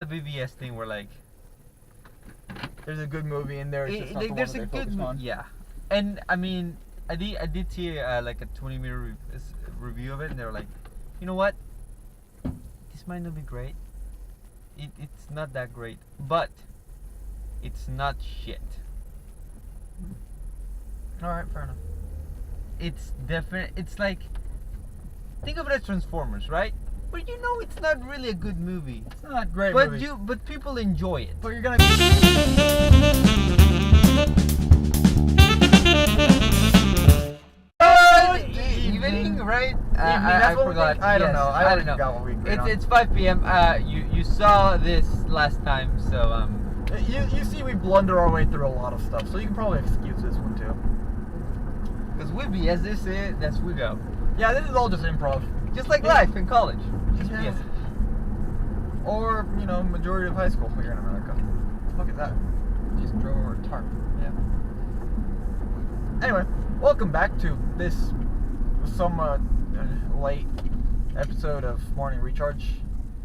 BBS thing where like there's a good movie in there. It's just not the one there's that a they good focus on. yeah, and I mean I did see like a 20-minute review of it, and they were like, you know what, this might not be great. It's not that great, but it's not shit. All right, fair enough. It's definite. It's like, think of it as Transformers, right? But you know it's not really a good movie. It's not a great But movie. but people enjoy it. But you're gonna. Evening, right? That's what we forgot. think? I don't Yes, know. I don't know. Forgot what we agreed on. It's 5 p.m. You saw this last time, so You see, we blunder our way through a lot of stuff, so you can probably excuse this one too. because we BS this, that's we go. Yeah, this is all just improv. Just like life in college. Just Yeah. BS. Or, majority of high school here in America. Look at that. Just drove over a tarp. Yeah. Anyway, welcome back to this late episode of Morning Recharge.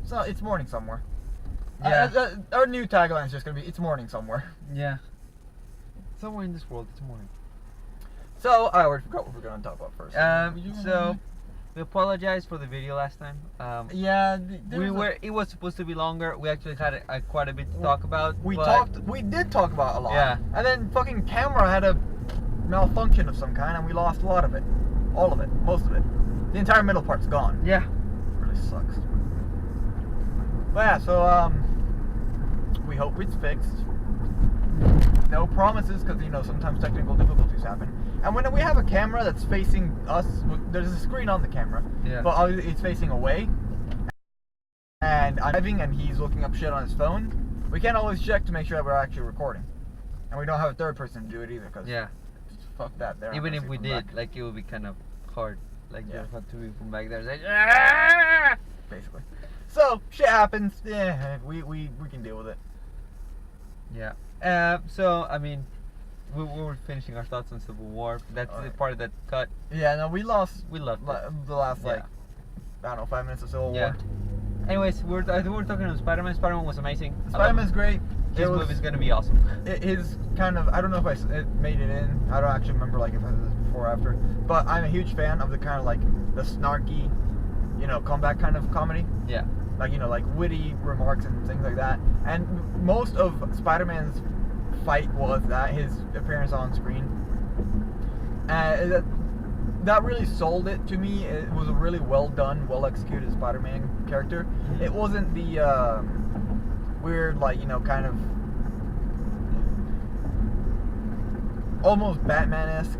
So, it's morning somewhere. Yeah. Our new tagline is just going to be, it's morning somewhere. Yeah. Somewhere in this world, it's morning. So, I already forgot what we're going to talk about first. So we apologize for the video last time. Yeah, It was supposed to be longer. We actually had quite a bit to talk about. We but did talk about a lot. Yeah. And then fucking camera had a malfunction of some kind, and we lost a lot of it. All of it. Most of it. The entire middle part's gone. Yeah. Really sucks. But yeah, so we hope it's fixed. No promises, because sometimes technical difficulties happen. And when we have a camera that's facing us, there's a screen on the camera, Yeah. but obviously it's facing away. And I'm driving, and he's looking up shit on his phone. We can't always check to make sure that we're actually recording, and we don't have a third person to do it either, because Yeah. fuck that. There. Even if we did, like, it would be kind of hard. Like, Yeah. there's not two people from back there. It's like, Basically. So shit happens. Yeah, we can deal with it. yeah. So I mean, we were finishing our thoughts on Civil War. That's the Alright. part that cut. Yeah, no, we lost. We loved it. The last Yeah. I don't know, 5 minutes of Civil Yeah. War. Anyways, I think we're talking about Spider-Man. Spider-Man was amazing. Spider-Man's great. His movie's gonna be awesome. His kind of, I don't know if it made it in. I don't actually remember if I said this before or after. But I'm a huge fan of the kind of the snarky, comeback kind of comedy. Yeah. Like witty remarks and things like that. And most of Spider-Man's fight was his appearance on screen. And that really sold it to me. It was a really well done, well executed Spider-Man character. Mm-hmm. It wasn't the weird, kind of almost Batman-esque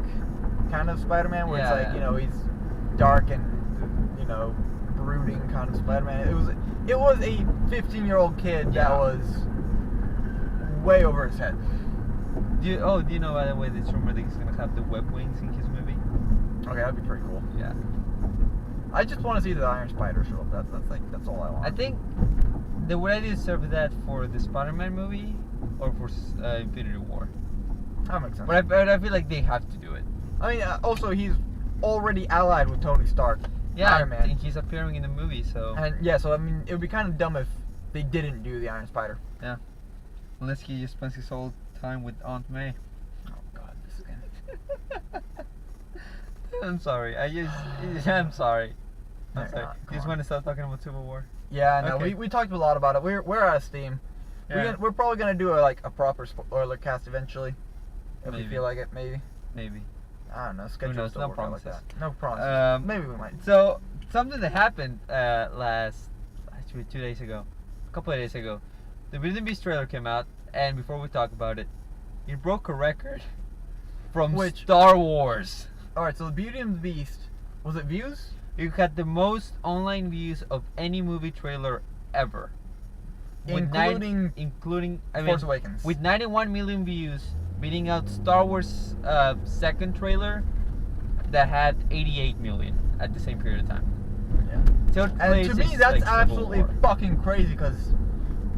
kind of Spider-Man, where Yeah. it's like, he's dark and, brooding kind of Spider-Man. It was a 15-year-old kid that was way over his head. Do you know, by the way, this rumor that he's gonna have the web wings in his movie? Okay, that'd be pretty cool. Yeah. I just want to see the Iron Spider show up. That's all I want. I think they would either serve that for the Spider-Man movie or for Infinity War. That makes sense. But I feel like they have to do it. I mean, also he's already allied with Tony Stark. Yeah, Iron Man. and he's appearing in the movie, so And yeah, so I mean, it would be kind of dumb if they didn't do the Iron Spider. yeah. Unless he just spends his whole time with Aunt May. Oh God, this again. I'm sorry. I'm sorry. I'm Yeah, sorry. come You just on. want to start talking about Civil War? Yeah, no, Okay. we talked a lot about it. We're out of steam. Yeah. We're probably gonna do a proper spoiler cast eventually, if we Maybe. feel like it. Maybe. Maybe. I don't know. Schedule knows? still No work out like promises. that. No promises. Maybe we might. So something that happened actually 2 days ago, a couple of days ago, the Beauty and the Beast trailer came out, and before we talk about it, it broke a record from Which? Star Wars. All right. So the Beauty and the Beast. Was it views? You had the most online views of any movie trailer ever. Including Force Awakens. with 91 million views, beating out Star Wars second trailer that had 88 million at the same period of time. Yeah. Third And place to me, is, that's like, Civil absolutely War. fucking crazy because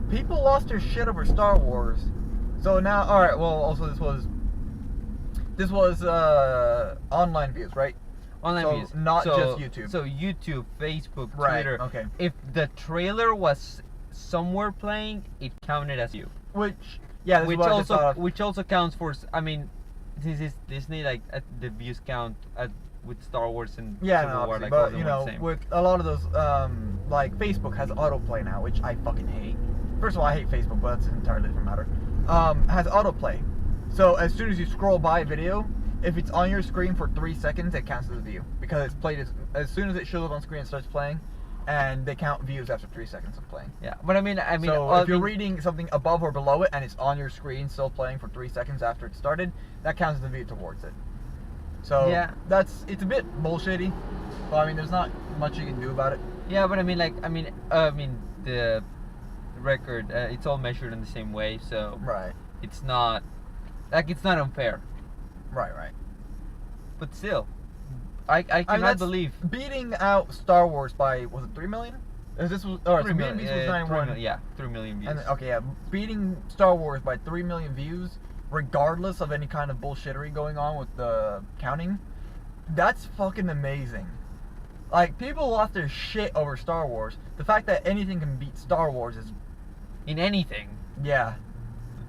people lost their shit over Star Wars. So now, all right. Well, also this was online views, right? Online So views, not just YouTube. So YouTube, Facebook, Right, Twitter. okay. If the trailer was somewhere playing, it counted as you. Which, yeah, this is Which what I just thought also of. which also counts for. I mean, this is Disney. Like the views count with Star Wars and Yeah, Civil no, War. obviously, Like all but them you were the know, same. with a lot of those, like Facebook has autoplay now, which I fucking hate. First of all, I hate Facebook, but that's an entirely different matter. Has autoplay, so as soon as you scroll by a video, if it's on your screen for 3 seconds, it counts as a view because it's played as soon as it shows up on screen, it starts playing, and they count views after 3 seconds of playing. Yeah, but I mean, So if you're reading something above or below it and it's on your screen still playing for 3 seconds after it started, that counts as a view towards it. So yeah, it's a bit bullshitty, but I mean, there's not much you can do about it. yeah, but I mean, like, the record, it's all measured in the same way, so Right, it's not unfair. right. But still, I cannot that's believe beating out Star Wars by, was it 3 million? This was, oh, so 3 Beating million. Beast was 91. Yeah, 3 million views. And okay, yeah, beating Star Wars by 3 million views, regardless of any kind of bullshittery going on with the counting, that's fucking amazing. Like, people lost their shit over Star Wars. The fact that anything can beat Star Wars is, In anything, yeah.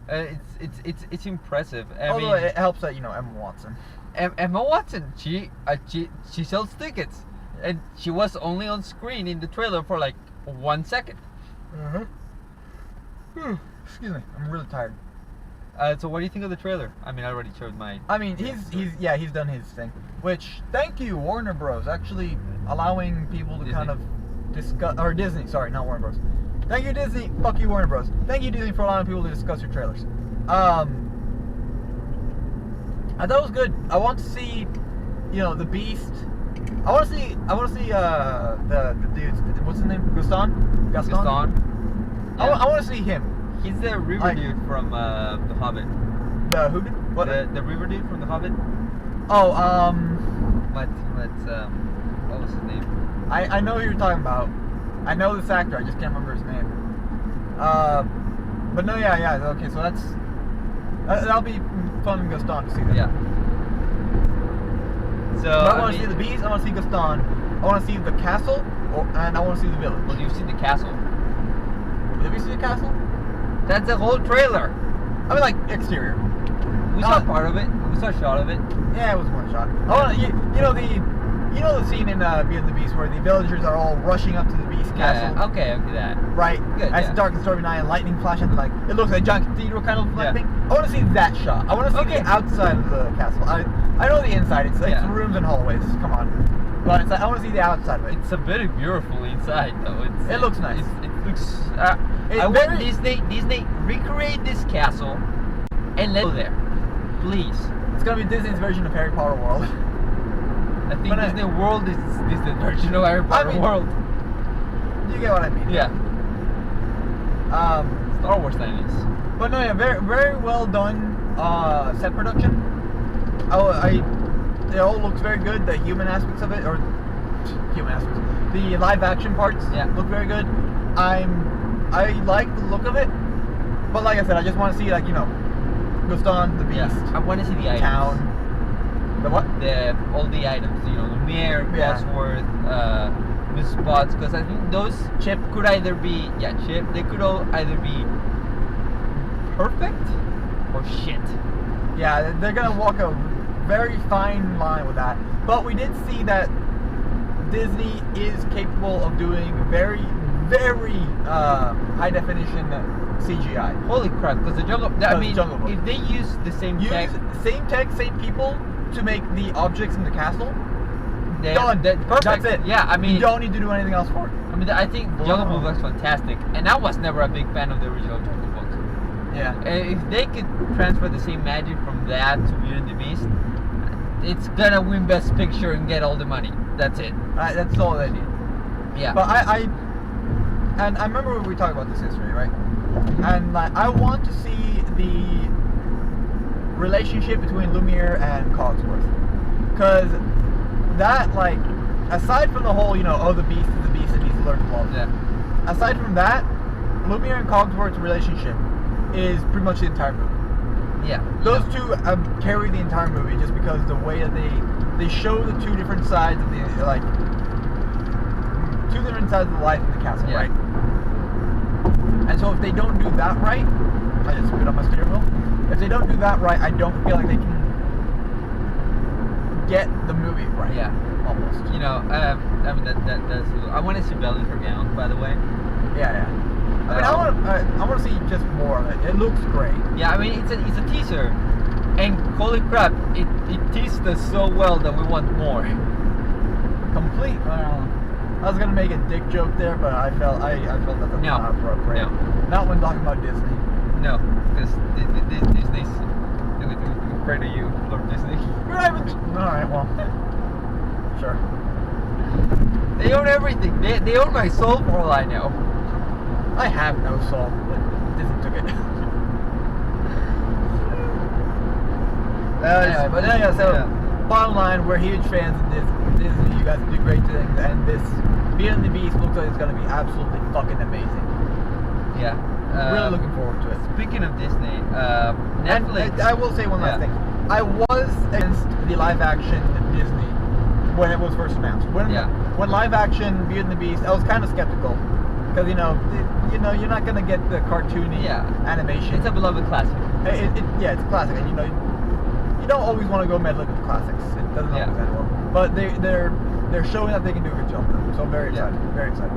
it's impressive. Although it helps that, you know, Emma Watson. Emma Watson, she sells tickets, and she was only on screen in the trailer for like 1 second. Excuse me, I'm really tired. So what do you think of the trailer? I mean, I already showed my. I mean, he's done his thing. Which, thank you, Warner Bros. Actually allowing people to Disney. kind of discuss, or Disney, sorry, not Warner Bros. Thank you, Disney. Fuck you, Warner Bros. Thank you, Disney, for allowing people to discuss your trailers. I thought it was good. I want to see, you know, the Beast. I want to see the dude. What's his name? Gaston. Gaston. I Yeah. want to see him. He's the river dude from The Hobbit. The who? Did? What? The river dude from The Hobbit. Oh, What was his name? I know who you're talking about. I know this actor. I just can't remember his name. But no, yeah. Okay, so that'll be fun and Gaston to see that. Yeah. So But I want to see the bees. I want to see Gaston. I want to see the castle, and I want to see the village. Well, you've seen the castle. Did we see the castle? That's the whole trailer. I mean, like exterior. We saw part of it. We saw a shot of it. Yeah, it was one shot. I want you know the scene in Beauty and the Beast where the villagers are all rushing up to the Beast castle. Yeah, okay, that. Right. Good, It's yeah. dark and stormy night and lightning flashing. Like it looks like a giant cathedral kind of Yeah. thing. I want to see that shot. I want to see Okay. the outside of the castle. I know the inside. It's Yeah. rooms and hallways. Come on. But it's like, I want to see the outside of it. It's a very beautiful inside, though. It looks nice. It looks. It's I want very- Disney recreate this castle and let it go there, please. It's gonna be Disney's version of Harry Potter World. I think But I- Disney World is the version of Harry Potter mean- World. You get what I mean? Yeah, Um, Star Wars that is. but no, yeah, very very well done set production. It all looks very good. The human aspects of it, or human aspects, the live action parts, Yeah. look very good. I like the look of it, but like I said, I just want to see like Gaston the Beast, Yeah, I want to see the items. town, the what? All the items, Lumiere, Yeah. Cosworth, Miss Spots, because I think those Chip could either be Chip. They could all either be perfect or shit. Yeah, they're gonna walk a very fine line with that. But we did see that Disney is capable of doing very, very high definition CGI. Holy crap! Because the Jungle. I mean, Jungle Book. if they use the same tech, Same tech, same people to make the objects in the castle. then Done. perfect. That's it. Yeah, I mean, you don't need to do anything else for it. I mean, I think Jungle Book looks fantastic, and I was never a big fan of the original Jungle Book. Yeah. And if they could transfer the same magic from that to Beauty and the Beast, it's gonna win Best Picture and get all the money. That's it. That's all they need. Yeah. But I remember when we talked about this history, right? And like, I want to see the relationship between Lumiere and Cogsworth, because that, like, aside from the whole, the Beast is the Beast and he's learned to love. Yeah. Aside from that, Lumiere and Cogsworth's relationship is pretty much the entire movie. Yeah. Those two carry the entire movie just because the way that they show the two different sides of two different sides of the life in the castle, Yeah. right? And so if they don't do that right, I just spit on my steering wheel. If they don't do that right, I don't feel like they can get the movie right. Yeah. Almost. You know, I mean that's. I want to see Belle in her gown, by the way. Yeah. I mean, I want to see just more of it. It looks great. Yeah, I mean it's a teaser, and holy crap, it teased us so well that we want more. Complete. I was gonna make a dick joke there, but I felt that's not appropriate. No. Not when talking about Disney. No, because Disney's. I'm afraid of you, Lord Disney. You're not even. All right. Well. Sure. They own everything. They own my soul for all I know. I have no soul. Disney took it. Bottom line, we're huge fans of Disney. You guys do great things, and this Beauty and the Beast looks like it's going to be absolutely fucking amazing. Yeah. Really looking forward to it. Speaking of Disney, Netflix. And I will say one last thing. I was against the live-action Disney when it was first announced. When live-action Beauty and the Beast, I was kind of skeptical because you're not going to get the cartoony animation. It's a beloved classic. It's a classic, and you don't always want to go meddling with classics. It doesn't always end well. But they're showing that they can do a good job. So I'm very excited. Very excited.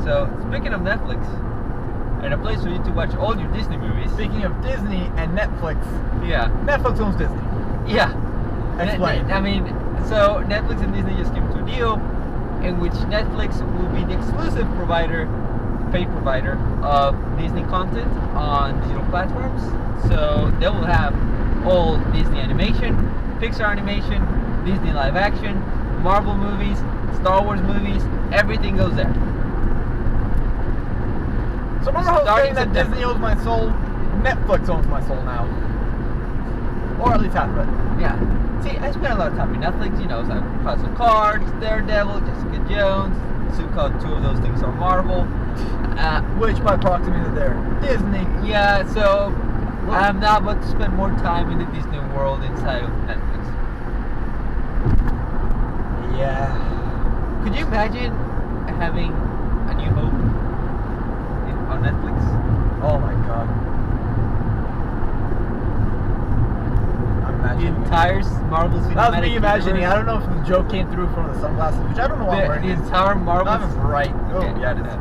So speaking of Netflix, and a place for you to watch all your Disney movies. Speaking of Disney and Netflix. Yeah. Netflix owns Disney. Yeah. Explain. I mean, so Netflix and Disney just came to a deal in which Netflix will be the exclusive paid provider of Disney content on digital platforms. So they will have all Disney animation, Pixar animation, Disney live action, Marvel movies, Star Wars movies, everything goes there. So remember how I was saying that Disney owns my soul? Netflix owns my soul now. Or at least half of it. Yeah. See, I spent a lot of time on Netflix, so House of Cards, Daredevil, Jessica Jones, two of those things are Marvel. Which by proxy means that they're Disney. Yeah, so I'm now about to spend more time in the Disney world inside of Netflix. Yeah. Could you imagine having A New Hope on Netflix? Oh my god. The entire Marvel Cinematic That was me imagining. Universe. I don't know if the joke came through from the sunglasses, which I don't know why I'm wearing. The entire Marvel. Not even bright. Oh, yeah, it is.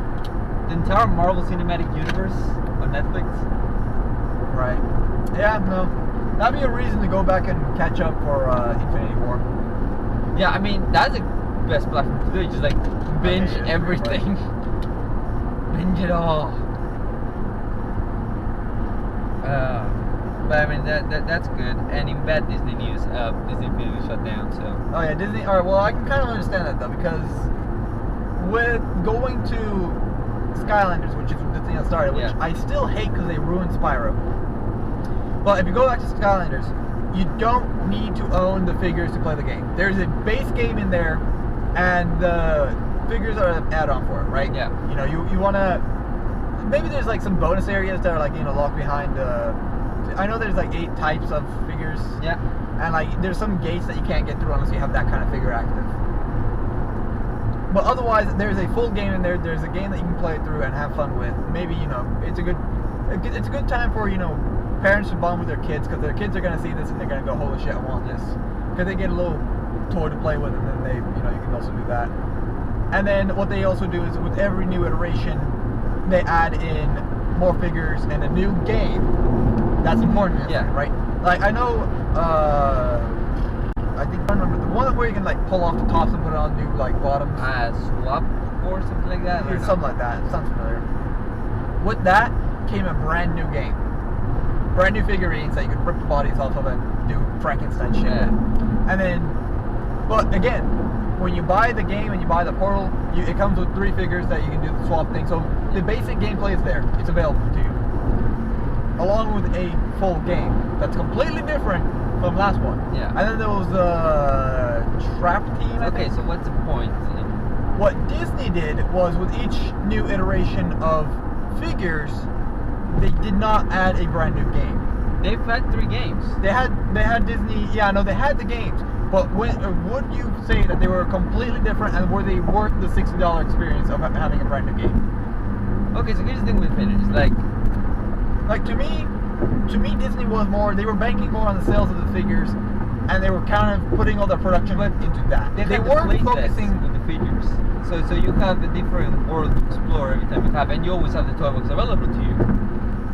The entire Marvel Cinematic Universe on Netflix. Right. Yeah, no. That'd be a reason to go back and catch up for Infinity War. Yeah, I mean, that's the best platform to do it. Just like binge everything. Binge it all. But I mean, that's good. And in bad Disney news, Disney Infinity shut down, so. Oh yeah, Disney. Alright, well, I can kind of understand that though, because with going to Skylanders, which is the thing that started, which I still hate because they ruined Spyro. But if you go back to Skylanders, you don't need to own the figures to play the game. There's a base game in there, and the figures are an add-on for it, right? Yeah. You want to... Maybe there's like some bonus areas that are like, locked behind... I know there's like 8 types of figures. Yeah. And like, there's some gates that you can't get through unless you have that kind of figure active. But otherwise, there's a full game in there. There's a game that you can play through and have fun with. Maybe, it's a good time for, parents to bond with their kids, because their kids are going to see this and they're going to go, holy shit, I want this. Because they get a little toy to play with, and then they, you can also do that. And then what they also do is with every new iteration, they add in more figures and a new game. That's important, right? Like, I know, I think I remember the one where you can like pull off the tops and put it on new like bottoms. Swap or something like that. Yeah, something like that. Sounds familiar. With that came a brand new game, brand new figurines that you could rip the bodies off of and do Frankenstein shit. Yeah. And then, but again, when you buy the game and you buy the portal, it comes with 3 figures that you can do the swap thing. So the basic gameplay is there. It's available to you, along with a full game that's completely different from the last one. Yeah. And then there was the Trap Team, I think. So what's the point? What Disney did was, with each new iteration of figures, they did not add a brand new game. They've had 3 games. They had Disney. Yeah, no, they had the games. But would you say that they were completely different, and were they worth the $60 experience of having a brand new game? Okay, so here's the thing with Infinity. Like, to me, Disney was more. They were banking more on the sales of the figures, and they were kind of putting all their production into that. they weren't focusing. with the figures. So you have a different world to explore every time you have, and you always have the toy box available to you.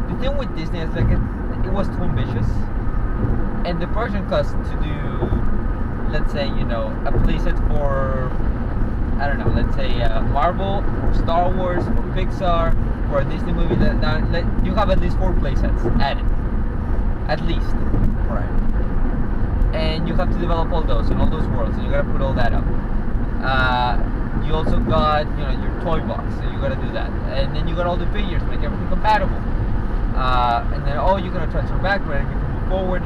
The thing with Disney is like it was too ambitious, and the production cost to do, let's say, you know, a playset for, I don't know, let's say Marvel, or Star Wars, or Pixar, or a Disney movie. You have at least 4 playsets added, at least. Right. And you have to develop all those and all those worlds, and you gotta put all that up. You also got, you know, your toy box, so you gotta do that, and then you got all the figures, make everything compatible, and then you're gonna transfer backward and you can move forward.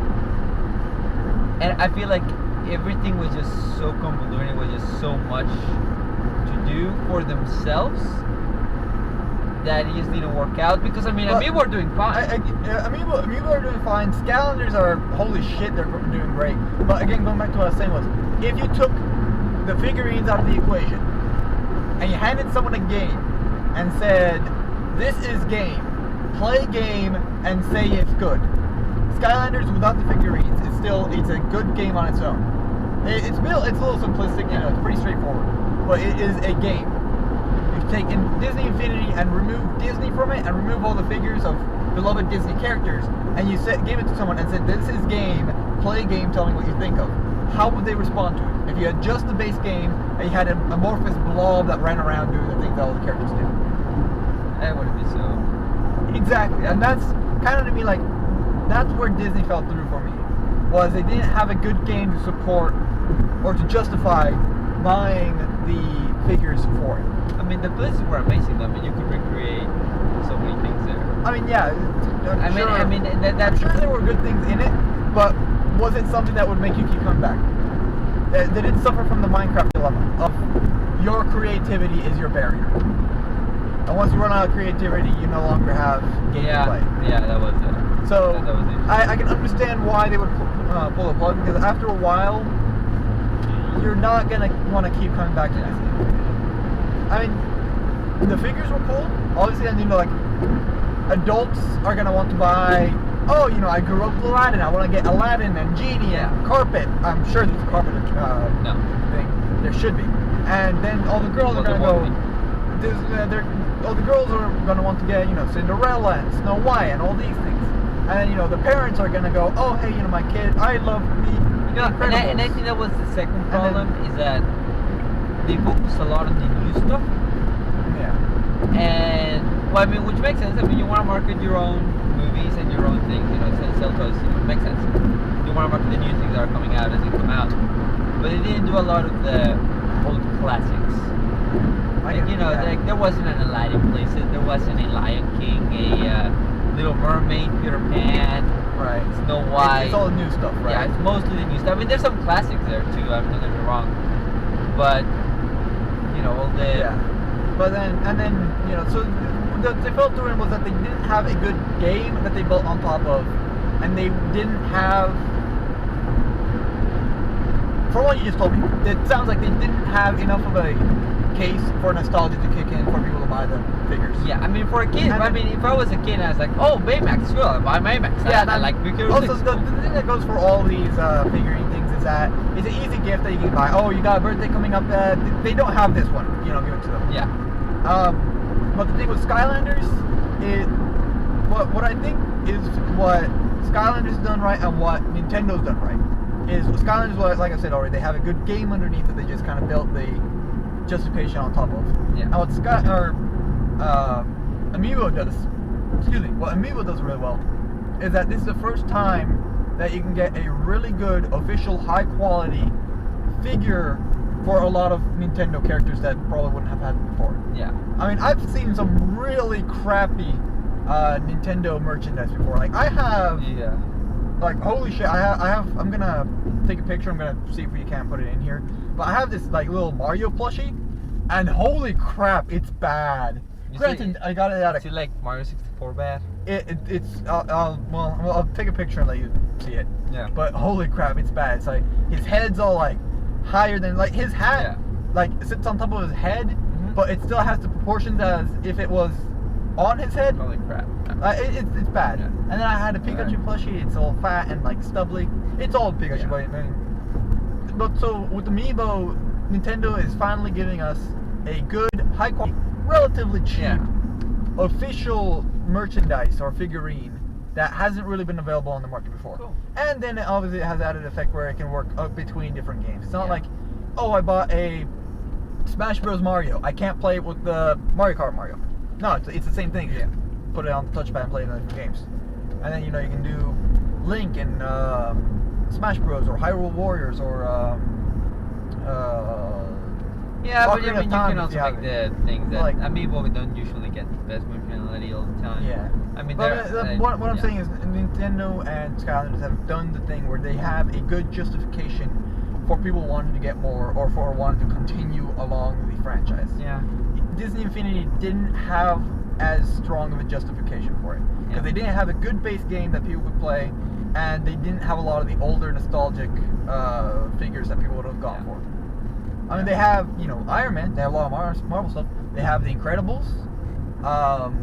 And I feel like everything was just so convoluted. It was just so much to do for themselves that it just didn't work out. Because I mean, Amiibo are doing fine. Amiibo are doing fine. Scalanders are, holy shit, they're doing great. But again, going back to what I was saying was, if you took the figurines out of the equation and you handed someone a game and said, this is game, play game and say it's good. Skylanders without the figurines is still, it's a good game on its own. It's a little simplistic, you know, it's pretty straightforward, but it is a game. You take in Disney Infinity and remove Disney from it and remove all the figures of beloved Disney characters, and you gave it to someone and said, this is game, play game, tell me what you think of. How would they respond to it? If you had just the base game and you had an amorphous blob that ran around doing the things that all the characters did. That wouldn't be so. Exactly, and that's kind of to me like, that's where Disney fell through for me. Was they didn't have a good game to support or to justify buying the figures for it. I mean, the places were amazing though. I mean, you could recreate so many things there. I mean, yeah. I'm sure there were good things in it, but was it something that would make you keep coming back? They didn't suffer from the Minecraft dilemma of your creativity is your barrier. And once you run out of creativity, you no longer have game to play. Yeah, that was it. So that was it. I can understand why they would pull the plug, because after a while, you're not gonna want to keep coming back to Disney. I mean, the figures were cool. Obviously, and you know, like adults are gonna want to buy. Oh, you know, I grew up with Aladdin. I want to get Aladdin and Genie and Carpet. I'm sure there's a Carpet thing. There should be. And then all the girls are gonna go. All the girls are gonna want to get, you know, Cinderella and Snow White and all these things. And you know, the parents are gonna go, oh hey, you know, my kid, I love me. You know, and I think that was the second problem, is that they focus a lot on the new stuff. Yeah. And well, I mean, which makes sense. I mean, you want to market your own movies and your own things, you know, sell toys. You know, it makes sense. You want to market the new things that are coming out as they come out. But they didn't do a lot of the old classics. Like, you know, like there wasn't an Aladdin playset, there wasn't a Lion King, a Little Mermaid, Peter Pan, right? Snow White. It's all the new stuff, right? Yeah, it's mostly the new stuff. I mean, there's some classics there too. I'm not gonna be wrong, but you know, all the But then, you know, so they fell through, and was that they didn't have a good game that they built on top of, and they didn't have. From what you just told me, it sounds like they didn't have enough of a case for nostalgia to kick in for people to buy the figures. Yeah, I mean, for a kid, I mean, if I was a kid and I was like, oh, Baymax, cool, I'll buy Baymax. Yeah, I like Big also, the thing that goes for all these figurine things is that it's an easy gift that you can buy. Oh, you got a birthday coming up, they don't have this one, you know, give it to them. Yeah. But the thing with Skylanders is, what I think is what Skylanders has done right and what Nintendo's done right is with Skylanders, like I said already, they have a good game underneath that they just kind of built the justification on top of. Yeah. And what Amiibo does, what Amiibo does really well is that this is the first time that you can get a really good, official, high quality figure for a lot of Nintendo characters that probably wouldn't have had it before. Yeah. I mean, I've seen some really crappy Nintendo merchandise before. Like, I have... Yeah. Like, holy shit, I'm gonna take a picture, I'm gonna see if we can put it in here. But I have this, like, little Mario plushie, and holy crap, it's bad. Granted, I got it out of... Is it like Mario 64 bad? It's I'll take a picture and let you see it. Yeah. But holy crap, it's bad. It's like, his head's all, like, higher than, like, his hat, like, sits on top of his head, but it still has the proportions as if it was on his head. Holy crap. It's bad. Yeah. And then I had a Pikachu plushie. It's all fat and like stubbly. It's all Pikachu, Yeah. but I mean, but so with the Amiibo, Nintendo is finally giving us a good, high quality, relatively cheap, Yeah. official merchandise or figurine that hasn't really been available on the market before. Cool. And then obviously it has added effect where it can work between different games. It's not Yeah. like, oh, I bought a Smash Bros. Mario. I can't play it with the Mario Kart Mario. No, it's the same thing. You Yeah. put it on the touchpad and play it in different games. And then you can do Link and Smash Bros. Or Hyrule Warriors or Yeah, but I Ocarina of mean, you Time can if also you have make it. the things that Like- Amiibo don't usually get the best functionality all the time. Yeah. I mean, But they're- what I'm yeah. saying is Nintendo and Skylanders have done the thing where they have a good justification for people wanting to get more or for wanting to continue along the franchise. Yeah. Disney Infinity didn't have as strong of a justification for it because Yeah. they didn't have a good base game that people could play, and they didn't have a lot of the older nostalgic figures that people would have gone Yeah. for. I mean, they have Iron Man, they have a lot of Marvel stuff, they have the Incredibles,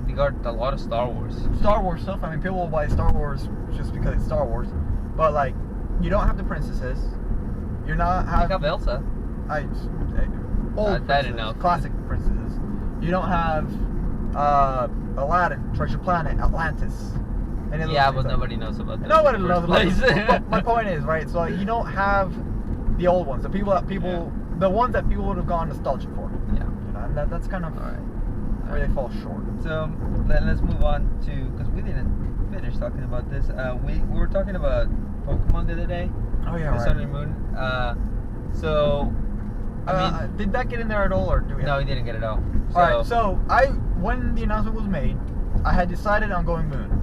They got a lot of Star Wars. Star Wars stuff. I mean, people will buy Star Wars just because it's Star Wars, but like, you don't have the princesses. You're not They have have Elsa. old That princesses, enough. classic princesses. You don't have Aladdin, Treasure Planet, Atlantis. Any of those Yeah, things but like- nobody knows about that. Nobody in the knows first about place. this. But my point is, right? So you don't have the old ones, the the ones that people would have gone nostalgic for. Yeah. And that's kind of All right. where they fall short. So let's move on to, because we didn't finish talking about this. We were talking about Pokemon the other day. Oh yeah, The Sun and Moon. So I mean, did that get in there at all, or do we? no, we didn't get it all. All right. So when the announcement was made, I had decided on going Moon.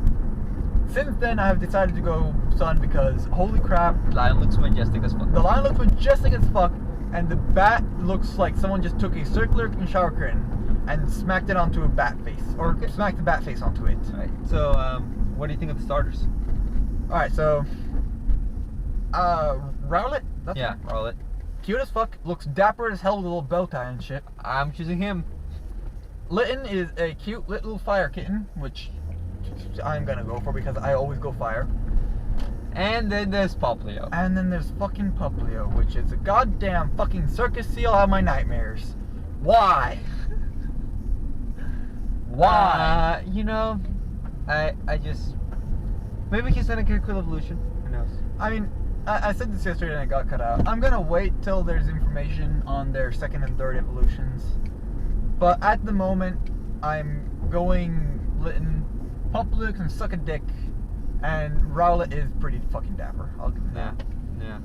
Since then, I have decided to go Sun because holy crap, Lion looks majestic as fuck. the line looks majestic as fuck, and the bat looks like someone just took a circular shower curtain and smacked it onto a bat face, or Okay. smacked the bat face onto it. All right. So what do you think of the starters? All right, so Rowlet, that's Yeah, Rowlet. cute as fuck, looks dapper as hell with a little bow tie and shit. I'm choosing him. Litten is a cute little fire kitten, which I'm gonna go for because I always go fire. And then there's Poplio. And then there's fucking Puplio, which is a goddamn fucking circus seal out of my nightmares. Why? Why? I just, maybe he's gonna get a cool evolution. Who knows? I mean, I said this yesterday and it got cut out. I'm gonna wait till there's information on their second and third evolutions. But at the moment, I'm going Litten. Puplio can suck a dick, and Rowlet is pretty fucking dapper. I'll give him Yeah, that.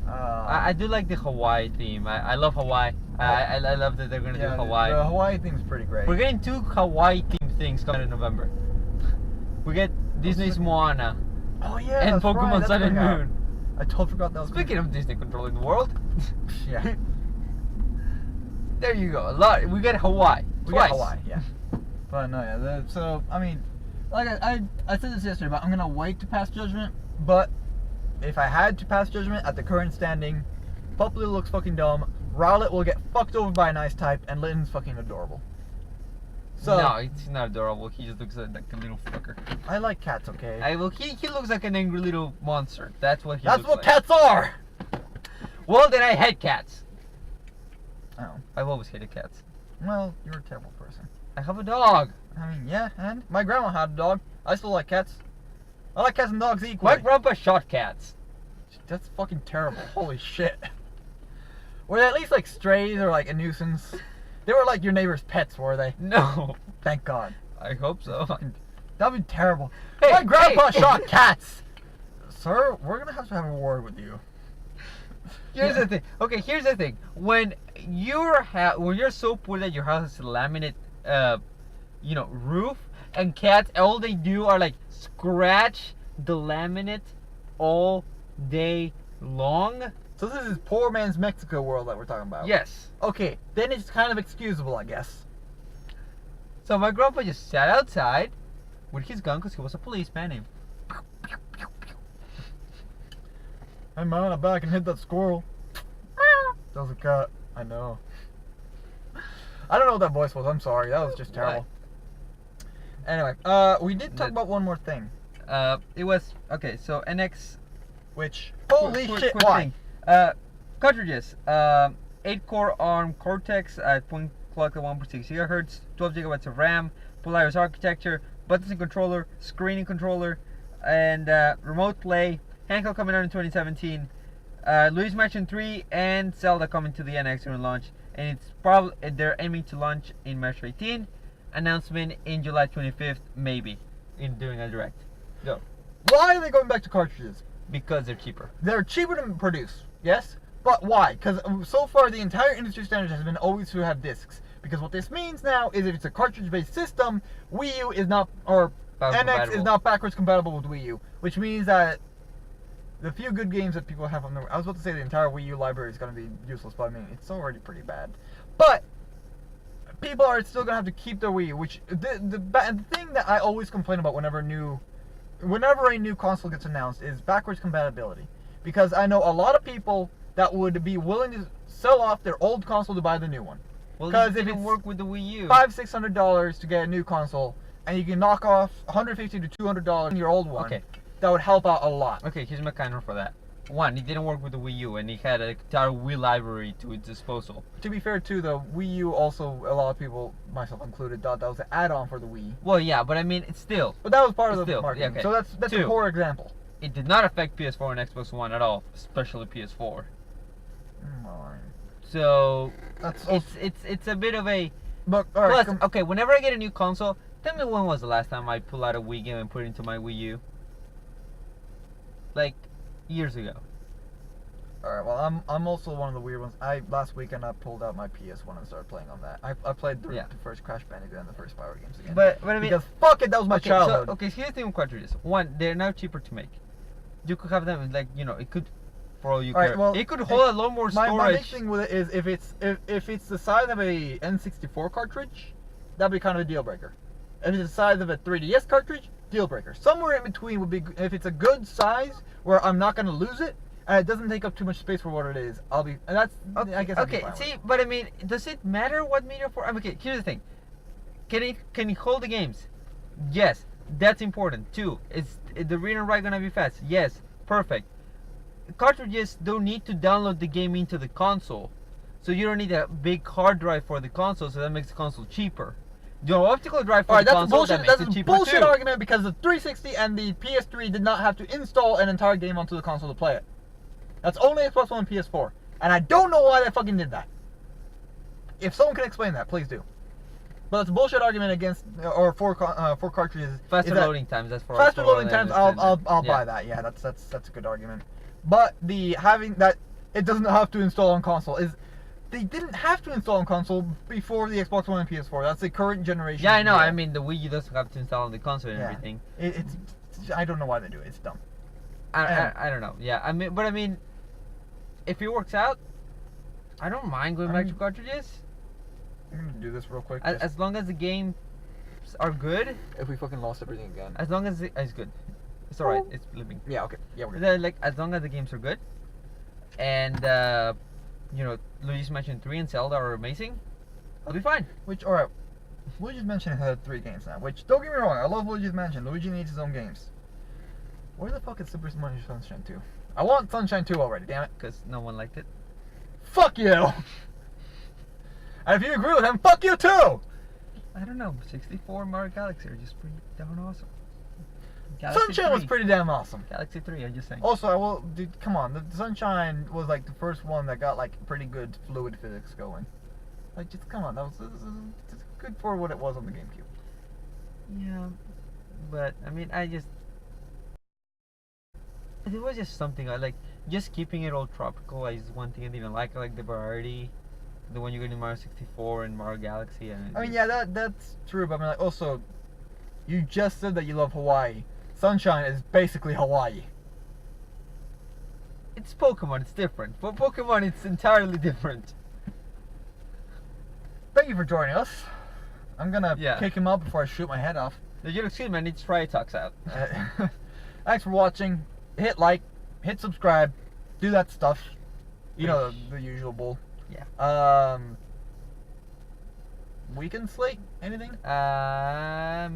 yeah. I do like the Hawaii theme. I love Hawaii. I love that they're gonna do Hawaii. The Hawaii theme's pretty great. We're getting 2 Hawaii themed things coming in November. We get Disney's Moana Oh yeah, and that's right, Pokemon that's Sun and coming out. Moon. I totally forgot that was Speaking of Disney controlling the world, yeah, there you go. A lot. We get Hawaii. we Twice. got Hawaii, yeah. But no, yeah. So I mean, like I said this yesterday, but I'm gonna wait to pass judgment. But if I had to pass judgment at the current standing, Puplio looks fucking dumb. Rowlet will get fucked over by an ice type, and Litten's fucking adorable. So No, it's not adorable. He just looks like a little fucker. I like cats, okay? He looks like an angry little monster. That's what he That's looks what like. cats are. Well, then I hate cats. Oh, I've always hated cats. well, you're a terrible person. I have a dog. I mean, yeah, and my grandma had a dog. I still like cats. I like cats and dogs equally. My grandpa shot cats. That's fucking terrible. Holy shit. Were they at least like strays or like a nuisance? They were like your neighbor's pets, were they? No. Thank God. I hope so. Fucking, that'd be terrible. Hey, My grandpa hey. shot cats! Sir, we're gonna have to have a word with you. Here's Yeah. the thing. Okay, here's the thing. When you're so poor that your house has a laminate, roof, and cats, all they do are like scratch the laminate all day long. So this is poor man's Mexico world that we're talking about. Yes. Okay, then it's kind of excusable, I guess. So my grandpa just sat outside with his gun because he was a policeman. And Hey man, I back and hit that squirrel. That was a cat. I know. I don't know what that voice was. I'm sorry. That was just terrible. Anyway, we did talk about one more thing. It was okay. So NX. Which holy shit! Quick Why? thing. Cartridges. 8-core ARM Cortex at point clock at 1.6 GHz, 12 GB of RAM, Polaris architecture, buttons and controller, screening controller, and remote play. Handheld coming out in 2017. Luigi's Mansion 3 and Zelda coming to the NX during launch, and it's probably they're aiming to launch in March 18. Announcement in July 25th, maybe, in doing a direct. Go. Why are they going back to cartridges? Because they're cheaper. They're cheaper to produce, yes, but why? Because so far the entire industry standard has been always to have discs. Because what this means now is if it's a cartridge-based system, Wii U is not, or NX is not backwards compatible with Wii U, which means that the few good games that people have on the, I was about to say the entire Wii U library is going to be useless, but I mean it's already pretty bad. But people are still going to have to keep their Wii U, which the thing that I always complain about whenever a new console gets announced is backwards compatibility. Because I know a lot of people that would be willing to sell off their old console to buy the new one. Because if it didn't work with the Wii U, $500-600 to get a new console, and you can knock off $150 to $200 in your old one. Okay, that would help out a lot. Okay, here's my counter for that. One, it didn't work with the Wii U, and it had an entire Wii library to its disposal. To be fair, too, the Wii U also, a lot of people, myself included, thought that was an add-on for the Wii. Well, yeah, but I mean, it's still. But that was part of the marketing. Okay. So that's a poor example. It did not affect PS4 and Xbox One at all, especially PS4. So that's it's a bit of a. But all right, plus, okay, whenever I get a new console, tell me when was the last time I pulled out a Wii game and put it into my Wii U? Like years ago. Alright, well I'm also one of the weird ones. Last weekend I pulled out my PS1 and started playing on that. I played the first Crash Bandicoot and the first Spyro games again. But I mean, because fuck it, that was my childhood. So, okay, here's the thing with cartridges. One, they're now cheaper to make. You could have them like it could, for all you care. Well, it could hold a lot more storage. My big thing with it is if it's the size of a N64 cartridge, that'd be kind of a deal breaker. If it's the size of a 3DS cartridge, deal breaker. Somewhere in between would be if it's a good size where I'm not gonna lose it. And it doesn't take up too much space for what it is. I'll be, and that's, okay, I guess. Okay, see, but I mean, does it matter what media for? I mean, okay, here's the thing. Can it hold the games? Yes, that's important. Two, is the read and write gonna be fast? Yes, perfect. Cartridges don't need to download the game into the console, so you don't need a big hard drive for the console. So that makes the console cheaper. The optical drive for the console that makes it cheaper too. That's a bullshit argument because the 360 and the PS3 did not have to install an entire game onto the console to play it. That's only Xbox One and PS4. And I don't know why they fucking did that. If someone can explain that, please do. But that's a bullshit argument against, or for cartridges. Faster loading times, that's for faster loading times, I'll buy that. Yeah, that's a good argument. But having that, it doesn't have to install on console is, they didn't have to install on console before the Xbox One and PS4. That's the current generation. Yeah, I know. I mean, the Wii U doesn't have to install on the console and everything. I don't know why they do it. It's dumb. I don't know. Yeah, I mean, if it works out, I don't mind going back to cartridges. I'm gonna do this real quick. As long as the games are good. If we fucking lost everything again. As long as it's good. It's alright. It's living. Yeah. Okay. Yeah. We're good. Like as long as the games are good, and Luigi's Mansion 3 and Zelda are amazing, I'll be fine. Alright. Luigi's Mansion had 3 games now. Which, don't get me wrong, I love Luigi's Mansion. Luigi needs his own games. Where the fuck is Super Mario Sunshine 2? I want Sunshine 2 already, damn it. Because no one liked it. Fuck you! And if you agree with him, fuck you too! I don't know, 64 Mario Galaxy are just pretty damn awesome. Sunshine was pretty damn awesome. Galaxy 3, I'm just saying. Also, dude, come on, the Sunshine was like the first one that got like pretty good fluid physics going. Like, just come on, that was just good for what it was on the GameCube. Yeah, but I mean, it was just something I like. Just keeping it all tropical is one thing I didn't like. I like the variety, the one you get in Mario 64 and Mario Galaxy. And I mean, yeah, that's true. But I mean, like, also, you just said that you love Hawaii. Sunshine is basically Hawaii. It's Pokemon. It's different. For Pokemon, it's entirely different. Thank you for joining us. I'm gonna kick him out before I shoot my head off. Excuse me, I need to try Talks out. Thanks for watching. Hit like, hit subscribe, do that stuff. You know, the usual bull. Yeah. weekend slate? Anything?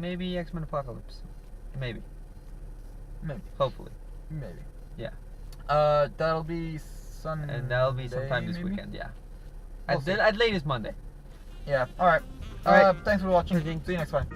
Maybe X-Men Apocalypse. Maybe. Maybe. Hopefully. Maybe. Yeah. That'll be Sunday. And that'll be sometime this maybe? weekend. Yeah. We'll see. At latest Monday. Yeah. All right. All right. Thanks for watching. Okay. See you next time.